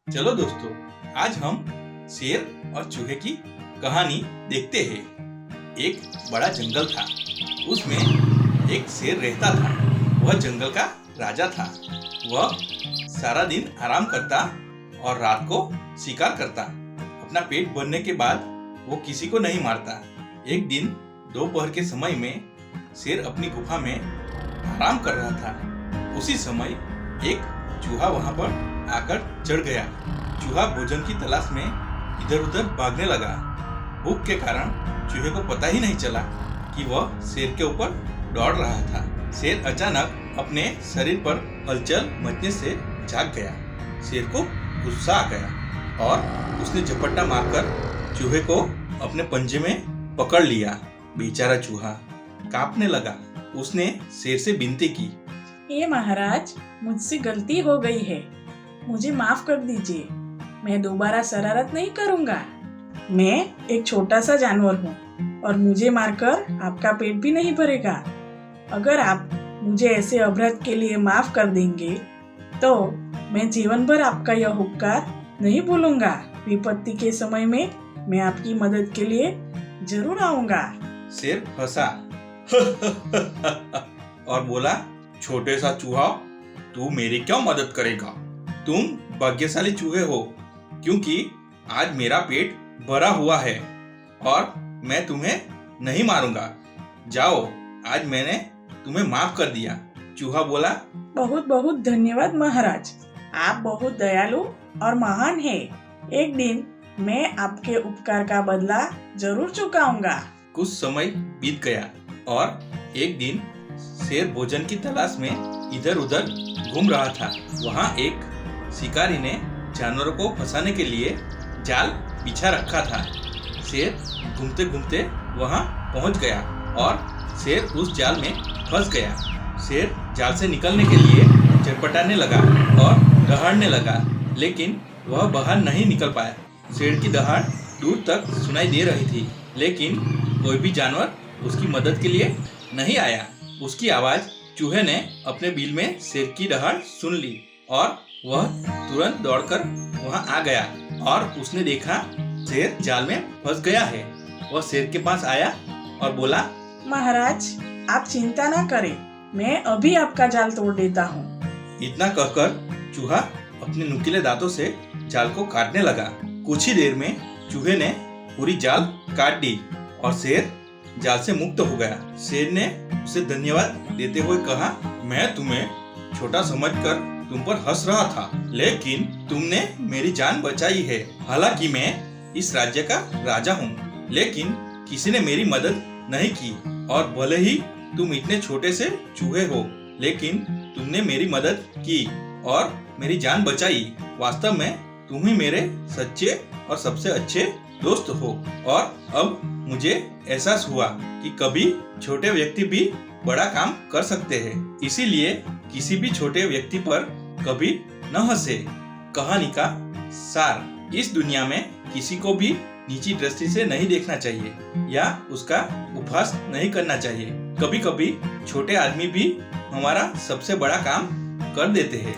चलो दोस्तों, आज हम शेर और चूहे की कहानी देखते हैं। एक बड़ा जंगल था, उसमें एक शेर रहता था। वह जंगल का राजा था। वह सारा दिन आराम करता और रात को शिकार करता। अपना पेट भरने के बाद वो किसी को नहीं मारता। एक दिन दोपहर के समय में शेर अपनी गुफा में आराम कर रहा था। उसी समय एक चूहा वहां पर आकर चढ़ गया। चूहा भोजन की तलाश में इधर उधर भागने लगा। भूख के कारण चूहे को पता ही नहीं चला कि वह शेर के ऊपर दौड़ रहा था। शेर अचानक अपने शरीर पर हलचल मचने से जाग गया। शेर को गुस्सा आ गया और उसने झपट्टा मारकर चूहे को अपने पंजे में पकड़ लिया। बेचारा चूहा कांपने लगा। उसने शेर से विनती की, ये महाराज, मुझसे गलती हो गई है, मुझे माफ कर दीजिए। मैं दोबारा शरारत नहीं करूंगा। मैं एक छोटा सा जानवर हूँ और मुझे मारकर आपका पेट भी नहीं भरेगा। अगर आप मुझे ऐसे अपराध के लिए माफ कर देंगे तो मैं जीवन भर आपका यह उपकार नहीं भूलूंगा। विपत्ति के समय में मैं आपकी मदद के लिए जरूर आऊंगा। शेर हंसा और बोला, छोटे सा चूहा, तू मेरी क्यों मदद करेगा? तुम भाग्यशाली चूहे हो, क्योंकि आज मेरा पेट भरा हुआ है और मैं तुम्हें नहीं मारूंगा। जाओ, आज मैंने तुम्हें माफ कर दिया। चूहा बोला, बहुत बहुत धन्यवाद महाराज, आप बहुत दयालु और महान हैं। एक दिन मैं आपके उपकार का बदला जरूर चुकाऊंगा। कुछ समय बीत गया और एक दिन शेर भोजन की तलाश में इधर उधर घूम रहा था। वहाँ एक शिकारी ने जानवरों को फंसाने के लिए जाल बिछा रखा था। शेर घूमते घूमते वहाँ पहुँच गया और शेर उस जाल में फंस गया। शेर जाल से निकलने के लिए चटपटाने लगा और दहाड़ने लगा, लेकिन वह बाहर नहीं निकल पाया। शेर की दहाड़ दूर तक सुनाई दे रही थी, लेकिन कोई भी जानवर उसकी मदद के लिए नहीं आया। उसकी आवाज चूहे ने अपने बिल में शेर की दहाड़ सुन ली और वह तुरंत दौड़कर वहां आ गया और उसने देखा शेर जाल में फंस गया है। वह शेर के पास आया और बोला, महाराज, आप चिंता ना करें, मैं अभी आपका जाल तोड़ देता हूँ। इतना कहकर चूहा अपने नुकीले दांतों से जाल को काटने लगा। कुछ ही देर में चूहे ने पूरी जाल काट दी और शेर जाल से मुक्त हो गया। शेर ने उसे धन्यवाद देते हुए कहा, मैं तुम्हें छोटा समझकर तुम पर हंस रहा था, लेकिन तुमने मेरी जान बचाई है। हालांकि मैं इस राज्य का राजा हूँ, लेकिन किसी ने मेरी मदद नहीं की। और भले ही तुम इतने छोटे से चूहे हो, लेकिन तुमने मेरी मदद की और मेरी जान बचाई। वास्तव में तुम ही मेरे सच्चे और सबसे अच्छे दोस्त हो। और अब मुझे एहसास हुआ कि कभी छोटे व्यक्ति भी बड़ा काम कर सकते हैं। इसीलिए किसी भी छोटे व्यक्ति पर कभी न हंसे। कहानी का सार, इस दुनिया में किसी को भी नीची दृष्टि से नहीं देखना चाहिए या उसका उपहास नहीं करना चाहिए। कभी कभी छोटे आदमी भी हमारा सबसे बड़ा काम कर देते हैं।